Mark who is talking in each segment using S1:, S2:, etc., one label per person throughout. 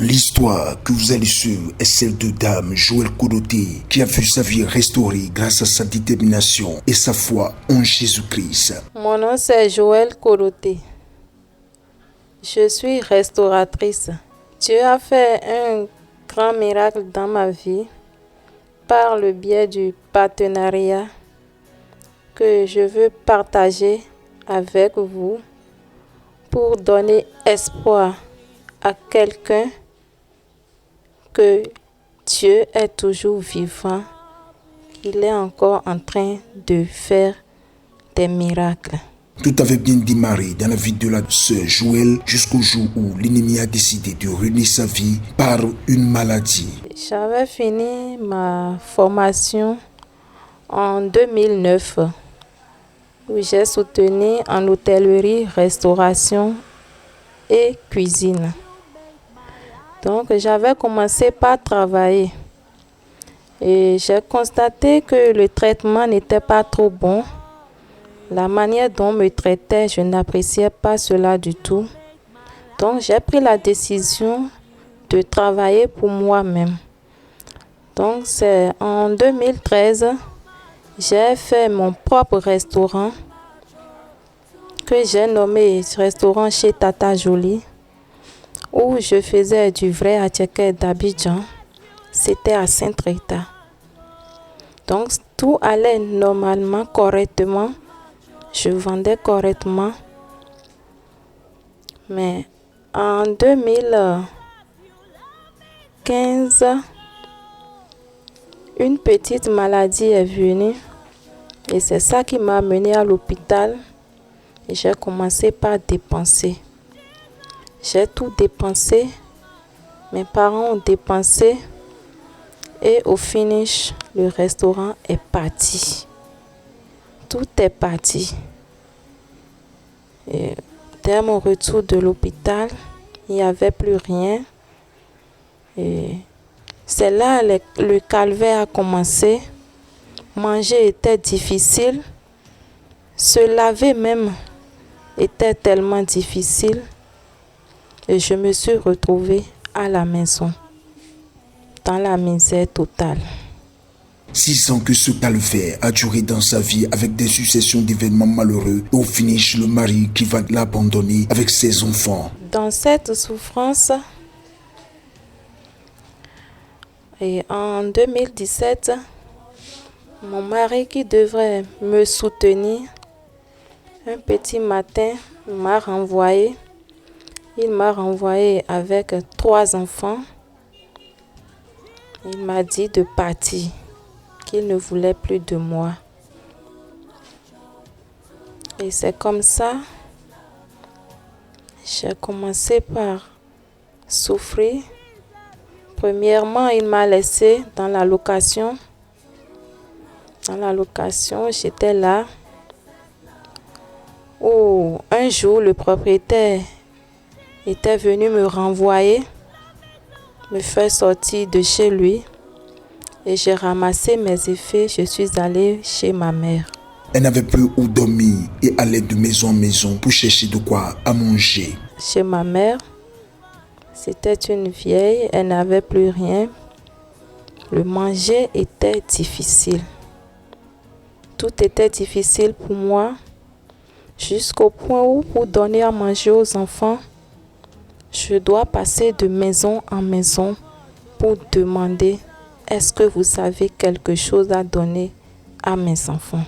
S1: L'histoire que vous allez suivre est celle de Dame Joël Kodoté qui a vu sa vie restaurée grâce à sa détermination et sa foi en Jésus-Christ.
S2: Mon nom c'est Joël Kodoté. Je suis restauratrice. Dieu a fait un grand miracle dans ma vie par le biais du partenariat que je veux partager avec vous pour donner espoir à quelqu'un que Dieu est toujours vivant, qu'il est encore en train de faire des miracles.
S1: Tout avait bien démarré dans la vie de la sœur Joël jusqu'au jour où l'ennemi a décidé de ruiner sa vie par une maladie.
S2: J'avais fini ma formation en 2009 où j'ai soutenu en hôtellerie, restauration et cuisine. Donc j'avais commencé par travailler et j'ai constaté que le traitement n'était pas trop bon. La manière dont on me traitait, je n'appréciais pas cela du tout. Donc j'ai pris la décision de travailler pour moi-même. Donc c'est en 2013, j'ai fait mon propre restaurant que j'ai nommé restaurant chez Tata Jolie, où je faisais du vrai attiéké d'Abidjan. C'était à Saint-Rita. Donc tout allait normalement, correctement. Je vendais correctement. Mais en 2015, une petite maladie est venue et c'est ça qui m'a amené à l'hôpital. Et j'ai commencé par dépenser. J'ai tout dépensé. Mes parents ont dépensé. Et au finish, le restaurant est parti. Tout est parti. Et dès mon retour de l'hôpital, il n'y avait plus rien. Et c'est là que le calvaire a commencé. Manger était difficile. Se laver même était tellement difficile. Et je me suis retrouvée à la maison, dans la misère totale.
S1: 6 ans que ce calvaire a duré dans sa vie avec des successions d'événements malheureux. Au finish, le mari qui va l'abandonner avec ses enfants.
S2: Dans cette souffrance, et en 2017, mon mari qui devrait me soutenir, un petit matin, m'a renvoyé. Il m'a renvoyé avec 3 enfants. Il m'a dit de partir, qu'il ne voulait plus de moi. Et c'est comme ça, j'ai commencé par souffrir. Premièrement, il m'a laissé dans la location. Dans la location, j'étais là. Où un jour, le propriétaire était venu me renvoyer, me faire sortir de chez lui. Et j'ai ramassé mes effets, je suis allée chez ma mère.
S1: Elle n'avait plus où dormir et allait de maison en maison pour chercher de quoi à manger.
S2: Chez ma mère, c'était une vieille, elle n'avait plus rien. Le manger était difficile. Tout était difficile pour moi, jusqu'au point où pour donner à manger aux enfants, je dois passer de maison en maison pour demander: est-ce que vous avez quelque chose à donner à mes enfants?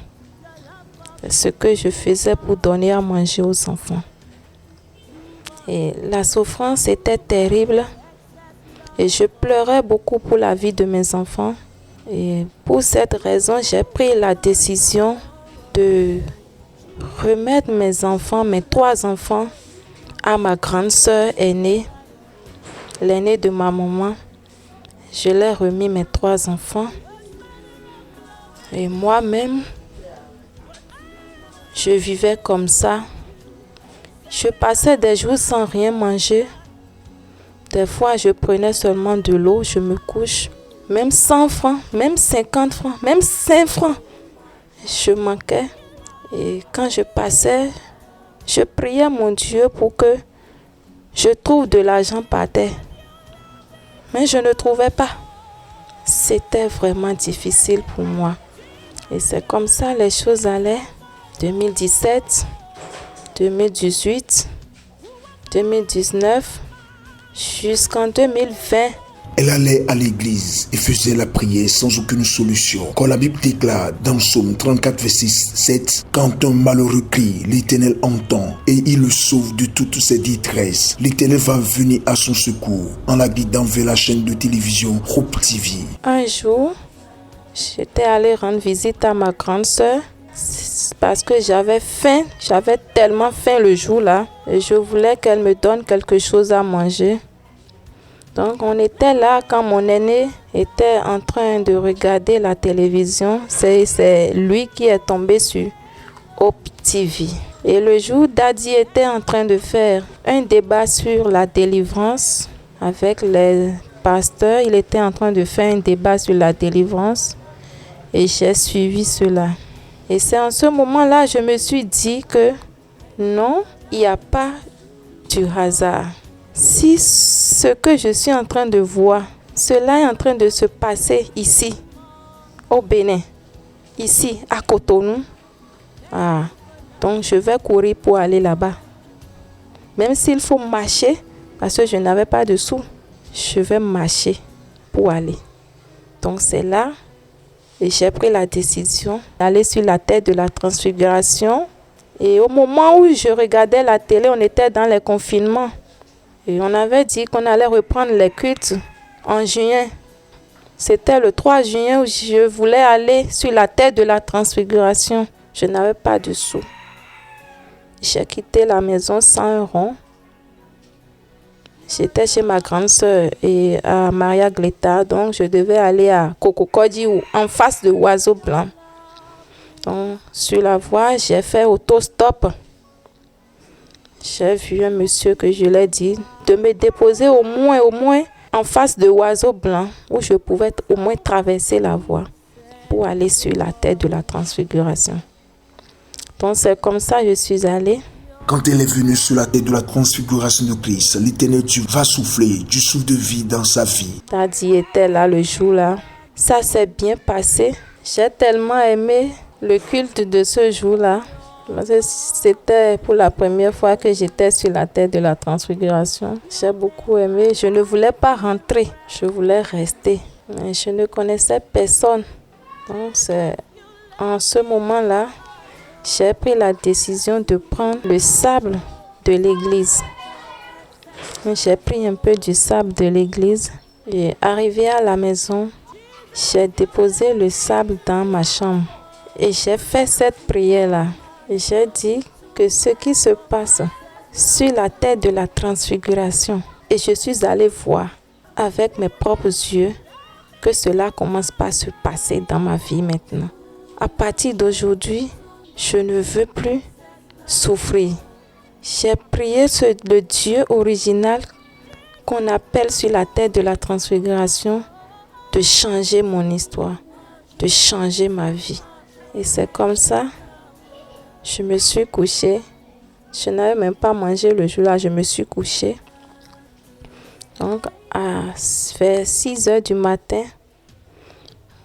S2: C'est ce que je faisais pour donner à manger aux enfants. Et la souffrance était terrible. Et je pleurais beaucoup pour la vie de mes enfants. Et pour cette raison, j'ai pris la décision de remettre mes enfants, mes 3 enfants, à ma grande sœur aînée, l'aînée de ma maman. Je lui ai remis mes 3 enfants. Et moi-même, je vivais comme ça. Je passais des jours sans rien manger. Des fois, je prenais seulement de l'eau, je me couche. Même 100 francs, même 50 francs, même 5 francs, je manquais. Et quand je passais, je priais mon Dieu pour que je trouve de l'argent par terre. Mais je ne trouvais pas. C'était vraiment difficile pour moi. Et c'est comme ça les choses allaient. 2017, 2018, 2019, jusqu'en 2020.
S1: Elle allait à l'église et faisait la prière sans aucune solution. Quand la Bible déclare dans Psaume 34, verset 7, « Quand un malheureux crie, l'Éternel entend et il le sauve de toutes ses détresses. L'Éternel va venir à son secours en la guidant vers la chaîne de télévision Hope TV. »
S2: Un jour, j'étais allée rendre visite à ma grande sœur parce que j'avais faim. J'avais tellement faim le jour-là et je voulais qu'elle me donne quelque chose à manger. Donc, on était là quand mon aîné était en train de regarder la télévision. C'est lui qui est tombé sur Hope TV. Et le jour, Daddy était en train de faire un débat sur la délivrance avec les pasteurs. Il était en train de faire un débat sur la délivrance et j'ai suivi cela. Et c'est en ce moment-là je me suis dit que non, il n'y a pas du hasard. Si ce que je suis en train de voir, cela est en train de se passer ici, au Bénin, ici, à Cotonou, donc je vais courir pour aller là-bas. Même s'il faut marcher, parce que je n'avais pas de sous, je vais marcher pour aller. Donc c'est là et j'ai pris la décision d'aller sur la terre de la transfiguration. Et au moment où je regardais la télé, on était dans les confinements. Et on avait dit qu'on allait reprendre les cultes en juin. C'était le 3 juin où je voulais aller sur la terre de la transfiguration. Je n'avais pas de sous. J'ai quitté la maison sans €. J'étais chez ma grande sœur et à Maria Gleta. Donc je devais aller à Kokokodi ou en face de Oiseau Blanc. Donc sur la voie, j'ai fait autostop. J'ai vu un monsieur que je lui ai dit de me déposer au moins en face de Oiseau Blanc où je pouvais au moins traverser la voie pour aller sur la terre de la transfiguration. Donc c'est comme ça que je suis allée.
S1: Quand elle est venue sur la terre de la transfiguration de Christ, l'Éternel Dieu va souffler du souffle de vie dans sa vie.
S2: Daddy était là le jour-là. Ça s'est bien passé. J'ai tellement aimé le culte de ce jour-là. C'était pour la première fois que j'étais sur la terre de la transfiguration. J'ai beaucoup aimé. Je ne voulais pas rentrer. Je voulais rester. Mais je ne connaissais personne. Donc c'est en ce moment-là, j'ai pris la décision de prendre le sable de l'église. J'ai pris un peu du sable de l'église. Et arrivé à la maison, j'ai déposé le sable dans ma chambre. Et j'ai fait cette prière-là. Et j'ai dit que ce qui se passe sur la terre de la transfiguration, et je suis allée voir avec mes propres yeux que cela commence par se passer dans ma vie maintenant. À partir d'aujourd'hui, je ne veux plus souffrir. J'ai prié le Dieu original qu'on appelle sur la terre de la transfiguration de changer mon histoire, de changer ma vie. Et c'est comme ça. Je me suis couchée. Je n'avais même pas mangé le jour-là. Je me suis couchée. Donc, vers 6 heures du matin,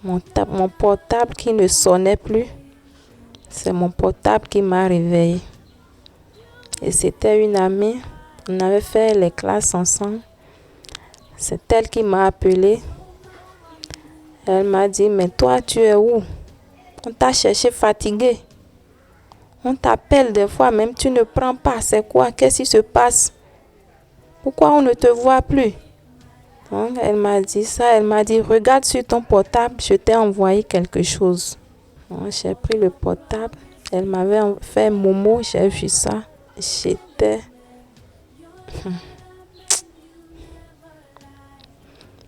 S2: mon portable qui ne sonnait plus, c'est mon portable qui m'a réveillée. Et c'était une amie. On avait fait les classes ensemble. C'est elle qui m'a appelée. Elle m'a dit, mais toi, tu es où? On t'a cherché fatiguée. On t'appelle des fois, même tu ne prends pas. C'est quoi? Qu'est-ce qui se passe? Pourquoi on ne te voit plus? Donc, elle m'a dit ça. Elle m'a dit, regarde sur ton portable, je t'ai envoyé quelque chose. Donc, j'ai pris le portable. Elle m'avait fait Momo, j'ai vu ça. J'étais...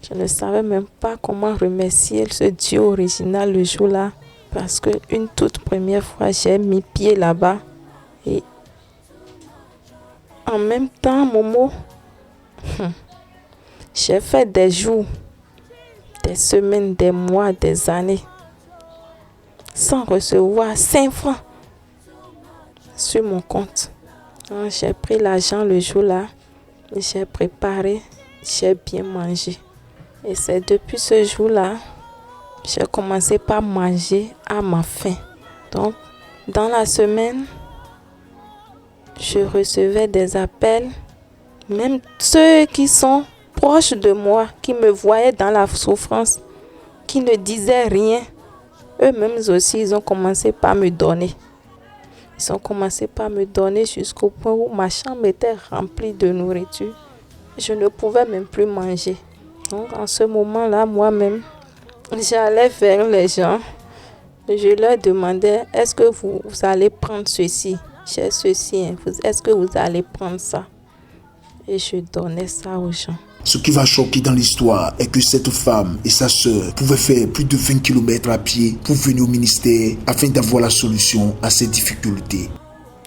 S2: Je ne savais même pas comment remercier ce Dieu original le jour-là. Parce que une toute première fois, j'ai mis pied là-bas. Et en même temps, Momo, j'ai fait des jours, des semaines, des mois, des années, sans recevoir 5 francs sur mon compte. Donc, j'ai pris l'argent le jour-là, j'ai préparé, j'ai bien mangé. Et c'est depuis ce jour-là, j'ai commencé par manger à ma faim. Donc, dans la semaine, je recevais des appels, même ceux qui sont proches de moi, qui me voyaient dans la souffrance, qui ne disaient rien. Eux-mêmes aussi, ils ont commencé par me donner. Ils ont commencé par me donner jusqu'au point où ma chambre était remplie de nourriture. Je ne pouvais même plus manger. Donc, en ce moment-là, moi-même, j'allais vers les gens. Je leur demandais, est-ce que vous allez prendre ceci? J'ai ceci, hein. Est-ce que vous allez prendre ça? Et je donnais ça aux gens.
S1: Ce qui va choquer dans l'histoire est que cette femme et sa sœur pouvaient faire plus de 20 km à pied pour venir au ministère afin d'avoir la solution à ces difficultés.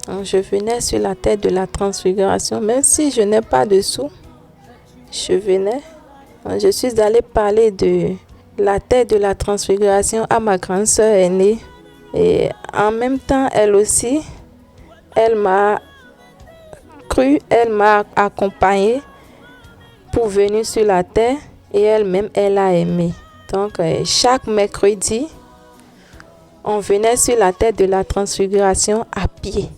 S2: Donc, je venais sur la tête de la transfiguration, même si je n'ai pas de sous. Je venais. Donc, je suis allée parler de la tête de la transfiguration à ma grande sœur aînée. Et en même temps, elle aussi, elle m'a cru, elle m'a accompagnée pour venir sur la terre et elle-même, elle a aimé. Donc, chaque mercredi, on venait sur la tête de la transfiguration à pied.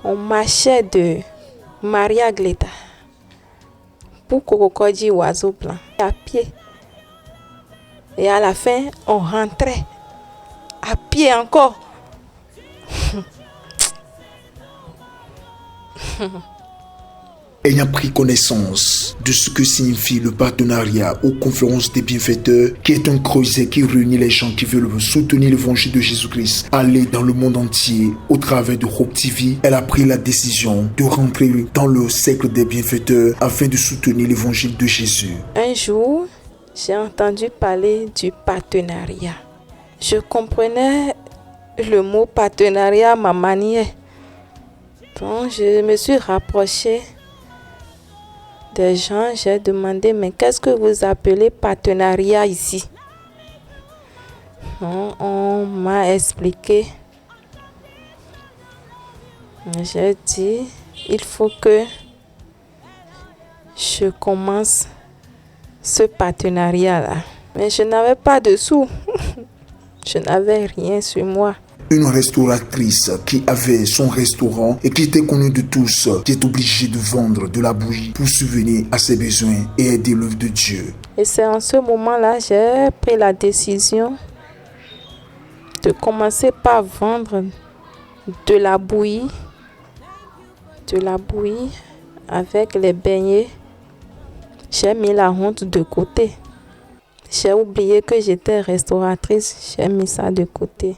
S2: On marchait de Maria Gleta pour Kokokodji Oiseau Blanc à pied. Et à la fin, on rentrait à pied encore.
S1: Ayant pris connaissance de ce que signifie le partenariat aux conférences des bienfaiteurs, qui est un creuset qui réunit les gens qui veulent soutenir l'évangile de Jésus-Christ, aller dans le monde entier au travers de Hope TV, elle a pris la décision de rentrer dans le cercle des bienfaiteurs afin de soutenir l'évangile de Jésus.
S2: Un jour, j'ai entendu parler du partenariat. Je comprenais le mot partenariat à ma manière. Donc, je me suis rapprochée des gens, j'ai demandé, mais qu'est-ce que vous appelez partenariat ici? On m'a expliqué. J'ai dit, il faut que je commence ce partenariat-là. Mais je n'avais pas de sous. Je n'avais rien sur moi.
S1: Une restauratrice qui avait son restaurant et qui était connue de tous, qui est obligée de vendre de la bouillie pour subvenir à ses besoins et aider l'œuvre de Dieu.
S2: Et c'est en ce moment-là que j'ai pris la décision de commencer par vendre de la bouillie avec les beignets. J'ai mis la honte de côté. J'ai oublié que j'étais restauratrice, j'ai mis ça de côté.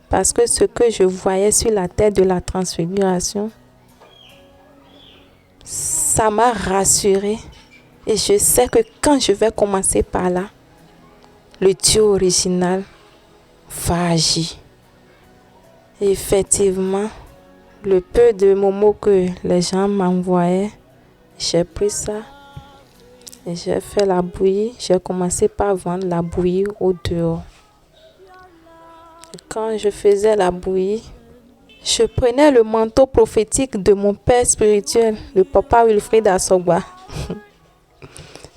S2: Parce que ce que je voyais sur la tête de la transfiguration, ça m'a rassurée. Et je sais que quand je vais commencer par là, le Dieu original va agir. Et effectivement, le peu de moments que les gens m'envoyaient, j'ai pris ça et j'ai fait la bouillie. J'ai commencé par vendre la bouillie au dehors. Quand je faisais la bouillie, je prenais le manteau prophétique de mon père spirituel, le papa Wilfrid Asogba.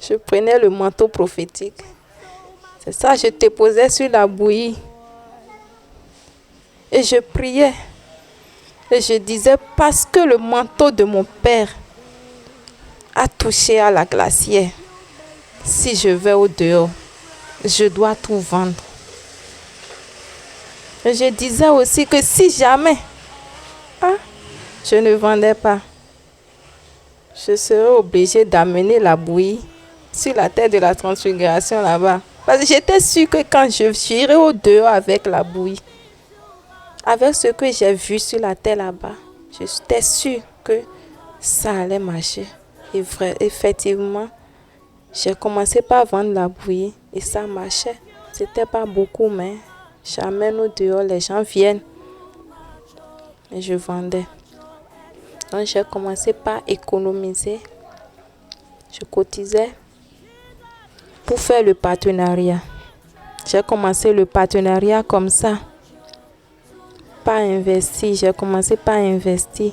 S2: Je prenais le manteau prophétique. C'est ça, je déposais sur la bouillie. Et je priais. Et je disais, parce que le manteau de mon père a touché à la glacière, si je vais au dehors, je dois tout vendre. Et je disais aussi que si jamais je ne vendais pas, je serais obligée d'amener la bouillie sur la terre de la transfiguration là-bas. Parce que j'étais sûre que quand je irais au dehors avec la bouillie, avec ce que j'ai vu sur la terre là-bas, j'étais sûre que ça allait marcher. Et effectivement, j'ai commencé par vendre la bouillie et ça marchait. C'était pas beaucoup, mais j'amène au dehors, les gens viennent et je vendais. Donc j'ai commencé par économiser. Je cotisais pour faire le partenariat. J'ai commencé le partenariat comme ça. Pas investir. J'ai commencé par investir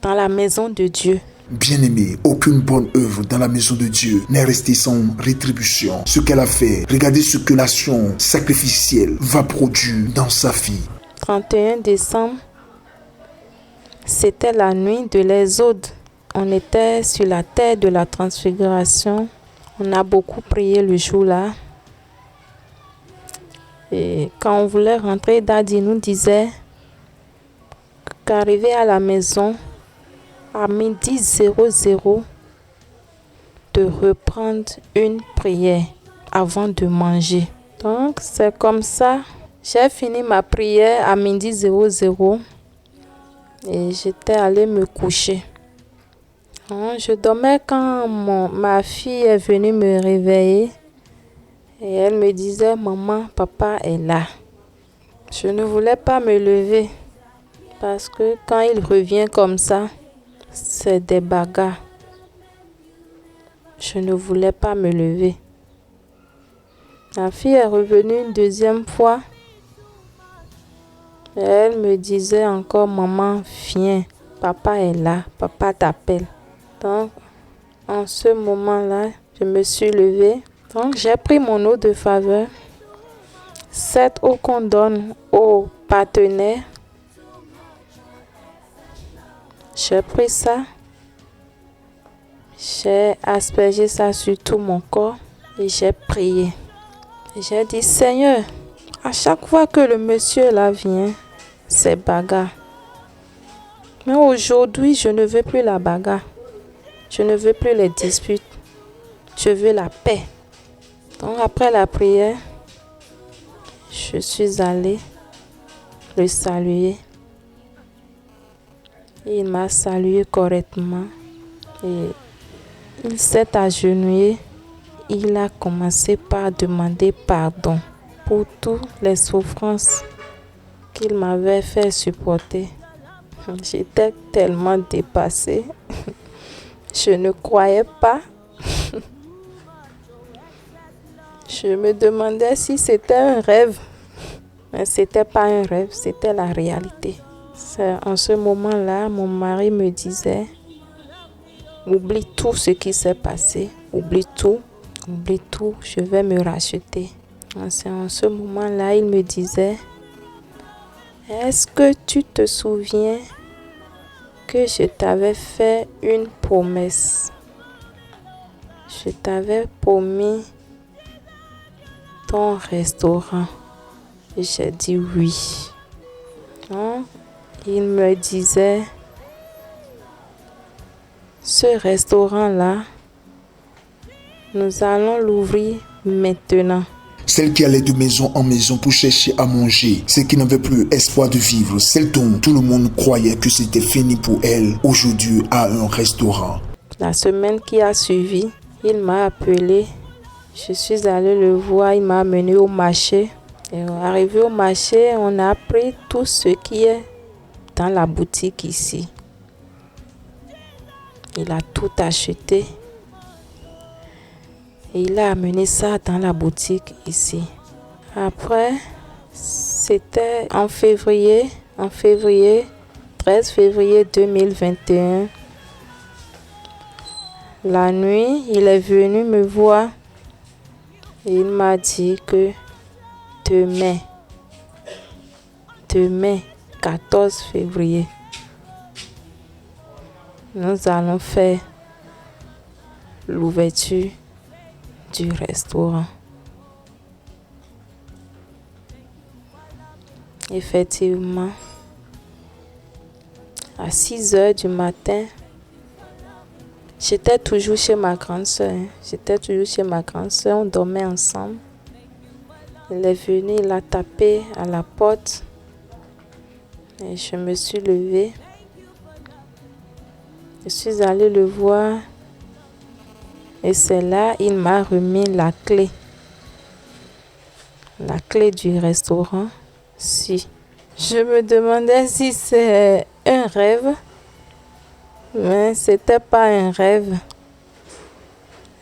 S2: dans la maison de Dieu.
S1: Bien-aimé, aucune bonne œuvre dans la maison de Dieu n'est restée sans rétribution. Ce qu'elle a fait, regardez ce que l'action sacrificielle va produire dans sa vie.
S2: 31 décembre, c'était la nuit de l'Exode. On était sur la terre de la transfiguration. On a beaucoup prié le jour-là. Et quand on voulait rentrer, Daddy nous disait qu'arrivé à la maison, à midi 00, de reprendre une prière avant de manger. Donc, c'est comme ça. J'ai fini ma prière à midi 00 et j'étais allée me coucher. Donc, je dormais quand ma fille est venue me réveiller et elle me disait « Maman, papa est là ». Je ne voulais pas me lever parce que quand il revient comme ça, c'est des bagarres. Je ne voulais pas me lever. Ma fille est revenue une deuxième fois. Et elle me disait encore, maman, viens, papa est là, papa t'appelle. Donc, en ce moment-là, je me suis levée. Donc, j'ai pris mon eau de faveur. Cette eau qu'on donne aux partenaires. J'ai pris ça. J'ai aspergé ça sur tout mon corps et j'ai prié. Et j'ai dit, Seigneur, à chaque fois que le monsieur là vient, c'est bagarre. Mais aujourd'hui, je ne veux plus la bagarre. Je ne veux plus les disputes. Je veux la paix. Donc après la prière, je suis allée le saluer. Il m'a salué correctement et il s'est agenouillé. Il a commencé par demander pardon pour toutes les souffrances qu'il m'avait fait supporter. J'étais tellement dépassée. Je ne croyais pas. Je me demandais si c'était un rêve. Mais ce n'était pas un rêve, c'était la réalité. En ce moment-là, mon mari me disait, oublie tout ce qui s'est passé, oublie tout, je vais me racheter. C'est en ce moment-là, il me disait, est-ce que tu te souviens que je t'avais fait une promesse? Je t'avais promis ton restaurant. Et j'ai dit oui. Donc, il me disait, ce restaurant-là, nous allons l'ouvrir maintenant.
S1: Celle qui allait de maison en maison pour chercher à manger, celle qui n'avait plus espoir de vivre, celle dont tout le monde croyait que c'était fini pour elle, aujourd'hui a un restaurant.
S2: La semaine qui a suivi, il m'a appelé. Je suis allée le voir, il m'a amené au marché. Et arrivé au marché, on a pris tout ce qui est dans la boutique ici. Il a tout acheté. Et il a amené ça dans la boutique ici. Après, c'était en février, 13 février 2021. La nuit, il est venu me voir et il m'a dit que demain, 14 février, nous allons faire l'ouverture du restaurant. Effectivement, à 6 heures du matin, j'étais toujours chez ma grande soeur. On dormait ensemble. Il est venu, il a tapé à la porte. Et je me suis levée. Je suis allée le voir. Et c'est là il m'a remis la clé. La clé du restaurant. Si. Je me demandais si c'est un rêve. Mais c'était pas un rêve.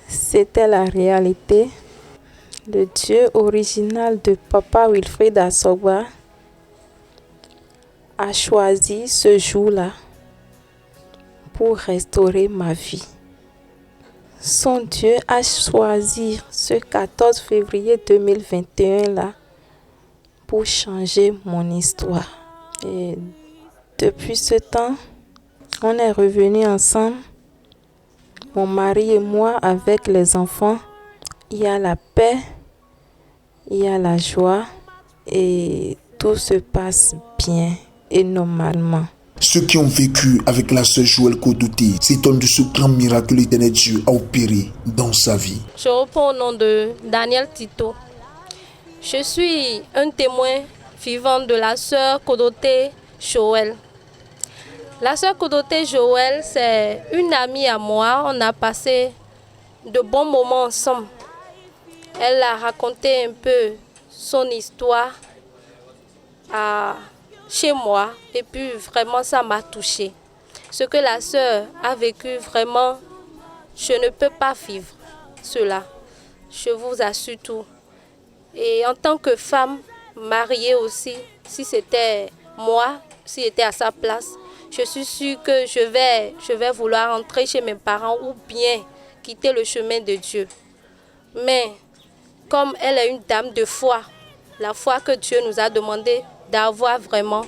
S2: C'était la réalité. Le Dieu original de Papa Wilfrid Assogba a choisi ce jour-là pour restaurer ma vie. Son Dieu a choisi ce 14 février 2021 là pour changer mon histoire. Et depuis ce temps, on est revenus ensemble, mon mari et moi, avec les enfants. Il y a la paix, il y a la joie et tout se passe bien et normalement.
S1: Ceux qui ont vécu avec la sœur Joëlle Kodoté s'étonnent de ce grand miracle que l'Éternel Dieu a opéré dans sa vie.
S3: Je reprends au nom de Daniel Tito. Je suis un témoin vivant de la sœur Kodoté Joëlle. La sœur Kodoté Joëlle, c'est une amie à moi. On a passé de bons moments ensemble. Elle a raconté un peu son histoire chez moi et puis vraiment ça m'a touchée. Ce que la sœur a vécu, vraiment, je ne peux pas vivre cela. Je vous assure tout. Et en tant que femme mariée aussi, si c'était moi, si j'étais à sa place, je suis sûre que je vais vouloir entrer chez mes parents ou bien quitter le chemin de Dieu. Mais comme elle est une dame de foi, la foi que Dieu nous a demandé d'avoir vraiment,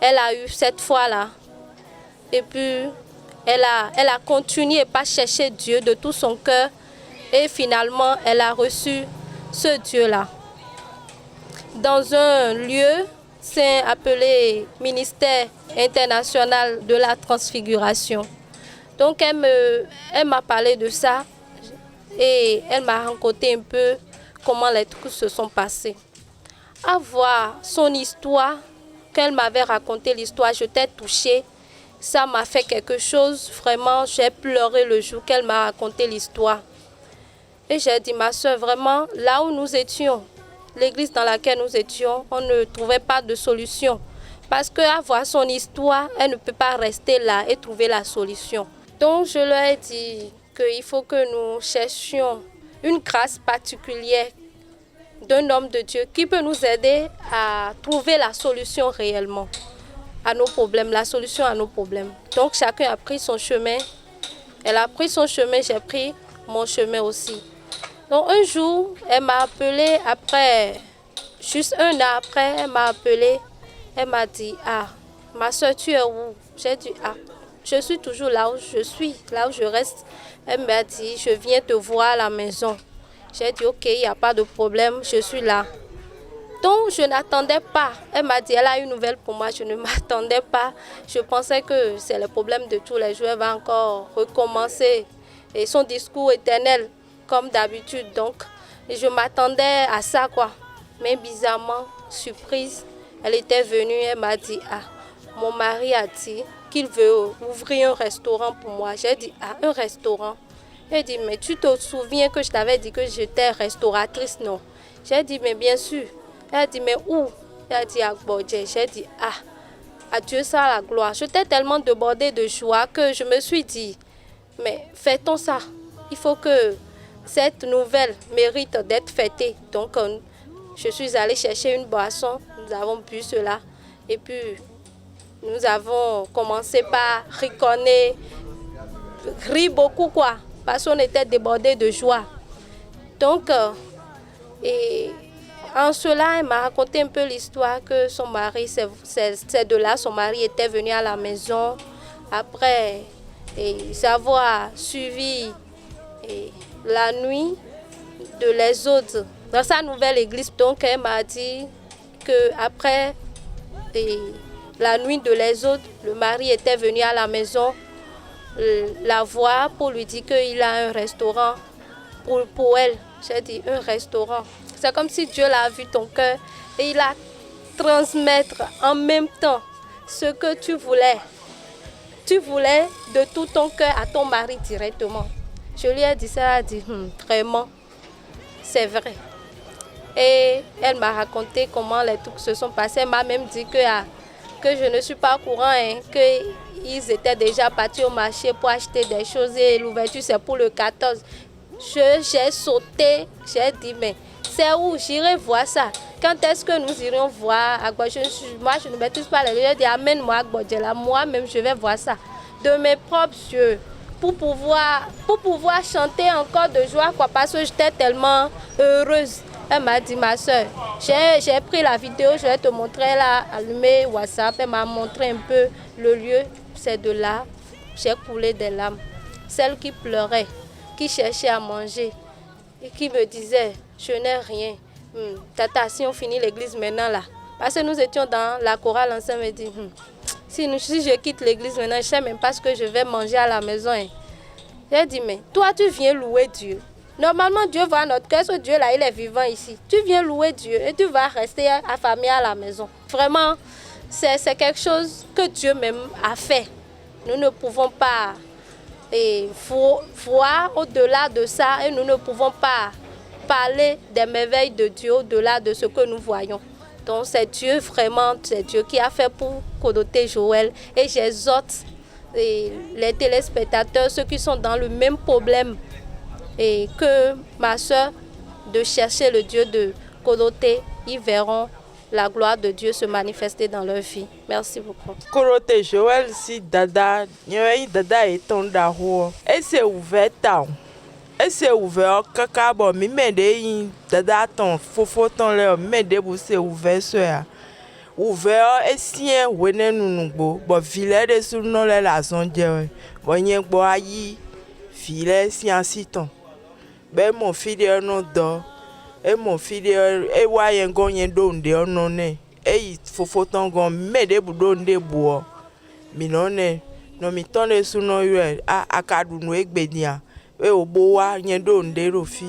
S3: elle a eu cette foi-là. Et puis, elle a continué à pas chercher Dieu de tout son cœur. Et finalement, elle a reçu ce Dieu-là. Dans un lieu, c'est appelé Ministère international de la transfiguration. Donc, elle m'a parlé de ça et elle m'a raconté un peu comment les trucs se sont passés. À voir son histoire, qu'elle m'avait raconté l'histoire, j'étais touchée. Ça m'a fait quelque chose, vraiment, j'ai pleuré le jour qu'elle m'a raconté l'histoire. Et j'ai dit, ma soeur, vraiment, là où nous étions, l'église dans laquelle nous étions, on ne trouvait pas de solution. Parce qu'à voir son histoire, elle ne peut pas rester là et trouver la solution. Donc, je leur ai dit qu'il faut que nous cherchions une grâce particulière d'un homme de Dieu qui peut nous aider à trouver la solution réellement à nos problèmes, la solution à nos problèmes. Donc, chacun a pris son chemin. Elle a pris son chemin, j'ai pris mon chemin aussi. Donc, un jour, elle m'a appelé après, juste un an après, elle m'a appelé. Elle m'a dit, ah, ma soeur, tu es où? J'ai dit, ah, je suis toujours là où je suis, là où je reste. Elle m'a dit, je viens te voir à la maison. J'ai dit, ok, il n'y a pas de problème, je suis là. Donc, je n'attendais pas. Elle m'a dit, elle a une nouvelle pour moi, je ne m'attendais pas. Je pensais que c'est le problème de tous les jours, elle va encore recommencer. Et son discours éternel, comme d'habitude. Donc, je m'attendais à ça, quoi. Mais bizarrement, surprise, elle était venue, elle m'a dit, ah, mon mari a dit qu'il veut ouvrir un restaurant pour moi. J'ai dit, ah, un restaurant? Elle dit, mais tu te souviens que je t'avais dit que j'étais restauratrice, non? J'ai dit, mais bien sûr. Elle a dit, mais où? Elle a dit, à Gbodje. J'ai dit, ah, à Dieu ça la gloire. J'étais tellement débordée de joie que je me suis dit, mais fêtons ça. Il faut que cette nouvelle mérite d'être fêtée. Donc, je suis allée chercher une boisson. Nous avons bu cela. Et puis, nous avons commencé par riconner, rire beaucoup, quoi. Parce qu'on était débordés de joie. Donc, et en cela, elle m'a raconté un peu l'histoire que son mari, c'est de là, son mari était venu à la maison. Après, avoir suivi la nuit de les autres dans sa nouvelle église. Donc, elle m'a dit qu'après la nuit de les autres, le mari était venu à la maison la voir pour lui dire qu'il a un restaurant pour elle. J'ai dit, un restaurant. C'est comme si Dieu l'a vu ton cœur et il a transmettre en même temps ce que tu voulais. Tu voulais de tout ton cœur à ton mari directement. Je lui ai dit ça, elle a dit, vraiment, c'est vrai. Et elle m'a raconté comment les trucs se sont passés. Elle m'a même dit que je ne suis pas au courant, qu'ils étaient déjà partis au marché pour acheter des choses et l'ouverture c'est pour le 14. J'ai sauté, j'ai dit, mais c'est où? J'irai voir ça. Quand est-ce que nous irons voir Agbodje? Moi, je ne maîtrise pas les lieux. J'ai dit, amène-moi Agbodje là. Moi-même, je vais voir ça. de mes propres yeux pour pouvoir chanter encore de joie, quoi, parce que j'étais tellement heureuse. Elle m'a dit, ma soeur, j'ai pris la vidéo, je vais te montrer là, allumer WhatsApp. Elle m'a montré un peu le lieu, c'est de là, j'ai coulé des larmes. Celle qui pleurait, qui cherchait à manger et qui me disait, je n'ai rien. Tata, si on finit l'église maintenant là, parce que nous étions dans la chorale ensemble, elle me dit, si je quitte l'église maintenant, je ne sais même pas ce que je vais manger à la maison. J'ai dit, mais toi tu viens louer Dieu. Normalement, Dieu voit notre cœur, ce Dieu là, il est vivant ici. Tu viens louer Dieu et tu vas rester affamé à la maison. Vraiment, c'est quelque chose que Dieu même a fait. Nous ne pouvons pas voir au-delà de ça et nous ne pouvons pas parler des merveilles de Dieu au-delà de ce que nous voyons. Donc c'est Dieu vraiment, c'est Dieu qui a fait pour Kodoté Joël. Et j'exhorte les téléspectateurs, ceux qui sont dans le même problème et que ma soeur, de chercher le Dieu de Kodoté, ils verront la gloire de Dieu se manifester dans leur vie. Merci beaucoup.
S4: Kodoté Joël, si dada, dada est ton daho, et c'est ouvert tant. Et c'est ouvert, kaka bon, mi mende dada ton, fofo ton le, mende vous c'est ouvert soya. Ouvert, et si un wene nunugbo, bon, filet de sous non la zone de, bon, yen bo ayi, filet si un siton. Ben mon fidèle non do, et mon fidèle, et wayen gonyen donde onone, et fofo ton gon, mede boudonde bois. Minone, non mi tonne sous non yue, a kadou no ekbedia. E obowa nyendo ndero fi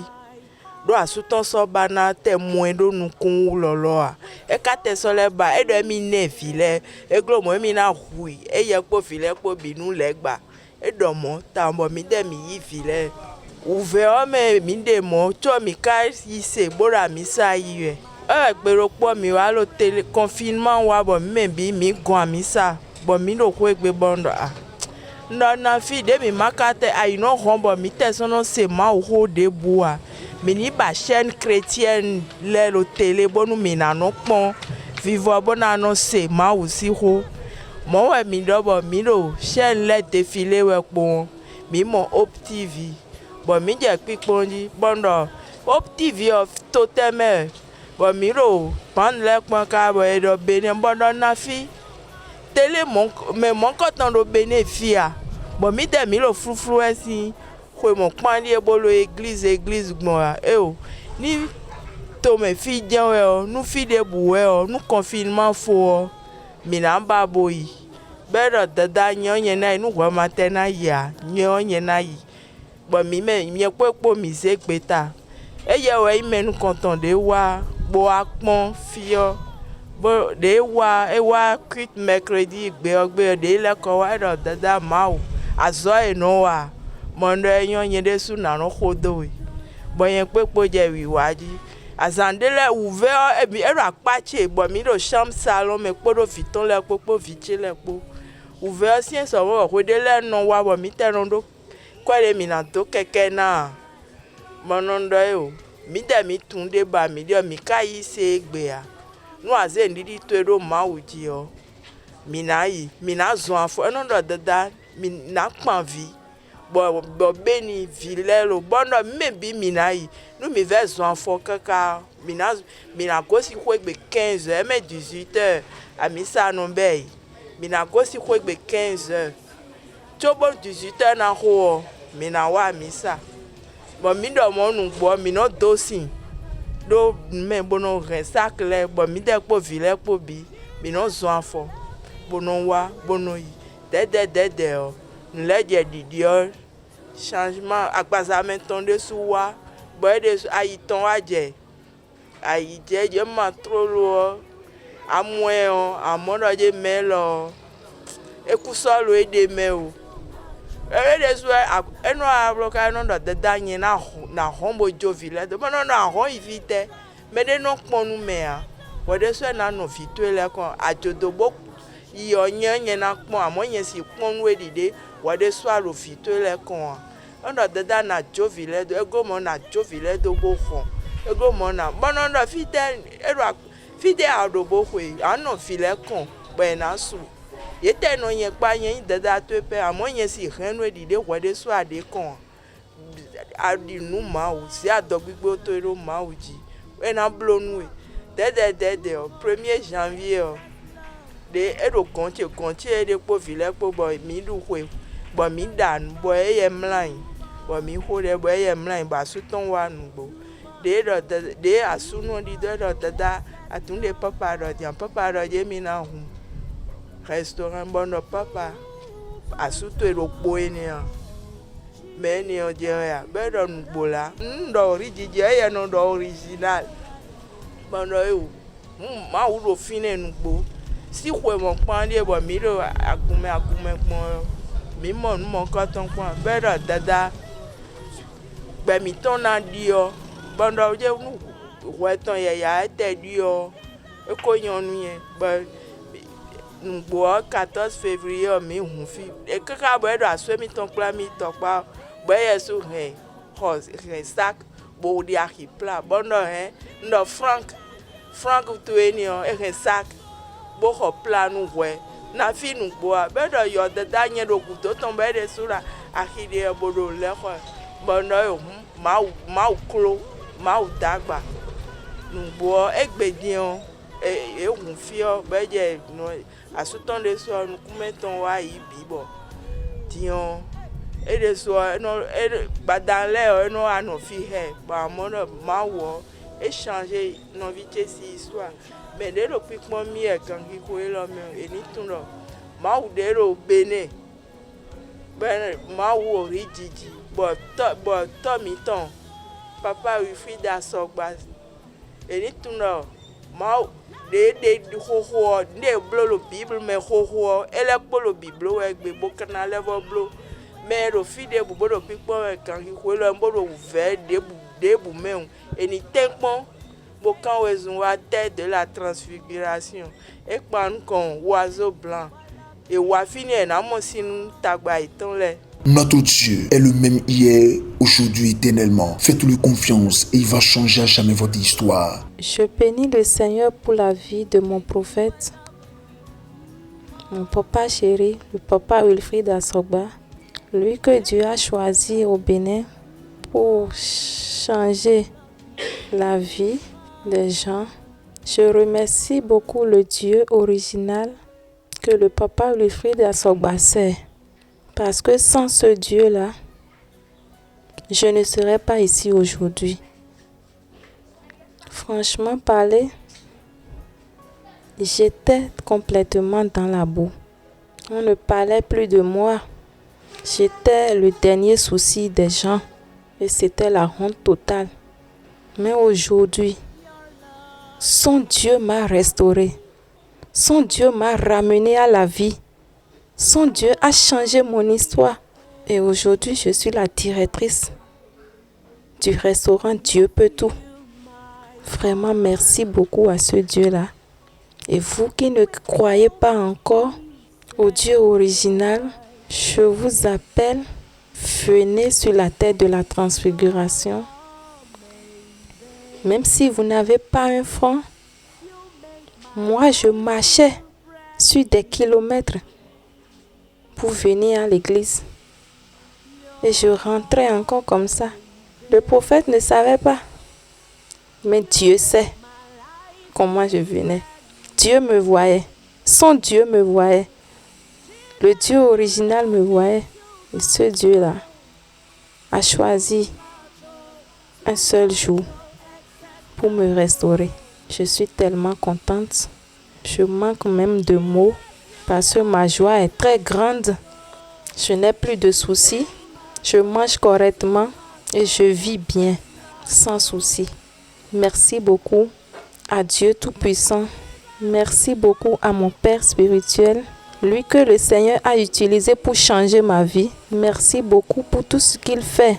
S4: do asuton so bana te moendo nukun loloa e ka te so le ba e do mi ne file e glo mo mi na hui e ye po file po binu legba e do mo ta mo mi de mi yi file uve o me mi de mo cho mi ka yi se bora mi sa yi e gbero po mi wa lo tele confinement wa bo me bi mi gon mi sa bo mi do ko egbe bondo na fi de mi makate ay no hombo mi tesono se ma ho de boa mi ni ba chaîne chrétienne le lo télé bonu mi na no pon vivo bona no se ma aussi ho mo we mi do bo mi do chaîne le défilé we pon mi mo Op TV bo mi je piponji bondo Op TV of toteme bo mi do pan le pon ka bo e do bene bondo na fi télé mon coton do bénéficia bon mi de mi lo frufru esi ko mo pandi e bolo église gmoa ni to me fi jan we o nu fi de buwe o nu confinement fo mi na ba boyi bedo dada nyon na nu gwa matena ya nyon na yi bon mi po mi se peta e ye we me nu content de wa bo akpon fio bo de wa quit mercredi gbe de le ko wa do dada mau azo e no wa mondo enyon de su na no khodo we bo yen pepo je wi waji azandele ouvert e bi e ra pache bo mi do chambre salon me podo fiton le popo viche le po ouvert si en so wo ko de le no wa bo mi te no do kwa le mi na to keke na monondo e mi de mi tunde ba mi de mi kai se gbe a no aze ndidi to ero ma uji o mina zo afo eno do dada mi na panvi bo beni vilelo bondo mebi minayi no mi ve zo afo kaka mina gosi kwegbe 15h me 18h amisa no be mina gosi kwegbe 15h chobo 18h na ho mina wa misa bo mi do mo nu gbo mi no dosin do me bono resacle bo mi de po vile po bi mi no zo afo bono wa bono yi dede o nle je didio changement agbazamenton de suwa bo de ayiton waje ayije je ma trolo amwe o amodo je melo ekusolo ede me o de so eno abroka no do dada yin na hombo jovile de bono na ho invite me de no ponu me a bo de so na no fituele kon ajodobo iyo nyenye na pon amonye si pon we dide wo de so alo fituele kon ondo dada na jovile do ego mo na jovile do bo kon ego mo na bono ndo fite ero fite adobo hwe ano file kon bo na su Yete no yen pa yen dada to pe amo yen si ren we di de wode so ade kon. Adi nu ma o si adogbigbo to ro ma o ji. We na blow nu we. De o 1er janvier o. De ero konti de po vile po boy mi du hwe. Bo mi dan bo e mline. Bo mi ho de bo e mline ba su ton wa nu gbo. De asu no di de dada atunde papa ro je mi na hu. Restaurant bono papa asuto erokpo enia meni ojeya bedo ngbola ndo origiji eye no do original bono e ma wo do fine ngbo si kwe mo pan de bo mi do agume pon mi mo nu mo kan ton pon bedo dada gbe mi ton na di o bono je nu we ton ye ya te di o e ko yan nu yen ba ngbo 14 février mi hun fi e kaka bo do aso mi ton kla mi to pa bo yesu he hos he sac bo di archipla bono he ndo frank to enio e he sac bo ho planu we na fi ngbo be do yo de danye do ku to ton be de sura akide bodo le ho bono e ma uklo ma udagba ngbo egbedion e hun fi o be je no asuton de so nu kumeton wa ibi bo dion e de so no e badanle o no anu fi he ba mo no ma wo e changer no vite si histoire mais de lo pikmo mi e kan ki ko e lo mi e ni tun lo ma wo de ro bene ben ma wo rijiji but to mi ton papa wi fi da so gba e ni tun lo ma de ho de blo bible me ho ele polo bible we gbe bo kana level blo me ro fi de bo do pipo e kan ki ko lo mbo do ve de bu me eni tempon bo kan wezun wa tête de la transfiguration e pan kon oiseau blanc et wa fini na mo sinu tagba itan le.
S1: Notre Dieu est le même hier, aujourd'hui, éternellement. Faites-lui confiance et il va changer à jamais votre histoire.
S2: Je bénis le Seigneur pour la vie de mon prophète, mon papa chéri, le papa Wilfried Assogba, lui que Dieu a choisi au Bénin pour changer la vie des gens. Je remercie beaucoup le Dieu original que le papa Wilfried Assogba sert. Parce que sans ce Dieu-là, je ne serais pas ici aujourd'hui. Franchement parler, j'étais complètement dans la boue. On ne parlait plus de moi. J'étais le dernier souci des gens et c'était la honte totale. Mais aujourd'hui, son Dieu m'a restauré. Son Dieu m'a ramené à la vie. Son Dieu a changé mon histoire. Et aujourd'hui, je suis la directrice du restaurant Dieu peut tout. Vraiment, merci beaucoup à ce Dieu-là. Et vous qui ne croyez pas encore au Dieu original, je vous appelle, venez sur la terre de la transfiguration. Même si vous n'avez pas un franc, moi je marchais sur des kilomètres pour venir à l'église. Et je rentrais encore comme ça. Le prophète ne savait pas. Mais Dieu sait comment je venais. Dieu me voyait. Son Dieu me voyait. Le Dieu original me voyait. Et ce Dieu-là a choisi un seul jour pour me restaurer. Je suis tellement contente. Je manque même de mots. Parce que ma joie est très grande. Je n'ai plus de soucis. Je mange correctement et je vis bien, sans soucis. Merci beaucoup à Dieu Tout-Puissant. Merci beaucoup à mon Père spirituel, lui que le Seigneur a utilisé pour changer ma vie. Merci beaucoup pour tout ce qu'il fait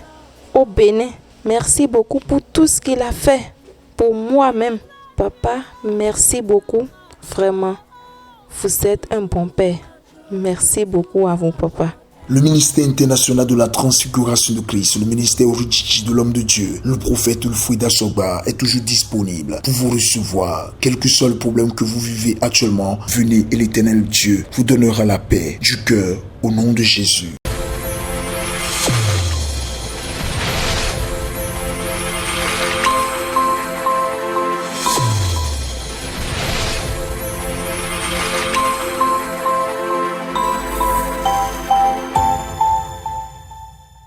S2: au Bénin. Merci beaucoup pour tout ce qu'il a fait pour moi-même. Papa, merci beaucoup. Vraiment. Vous êtes un bon père. Merci beaucoup à vous, papa.
S1: Le ministère international de la transfiguration de Christ, le ministère Origigi de l'homme de Dieu, le prophète Ulfrida Sogba est toujours disponible pour vous recevoir. Quel que soit le problème que vous vivez actuellement, venez et l'Éternel Dieu vous donnera la paix du cœur au nom de Jésus.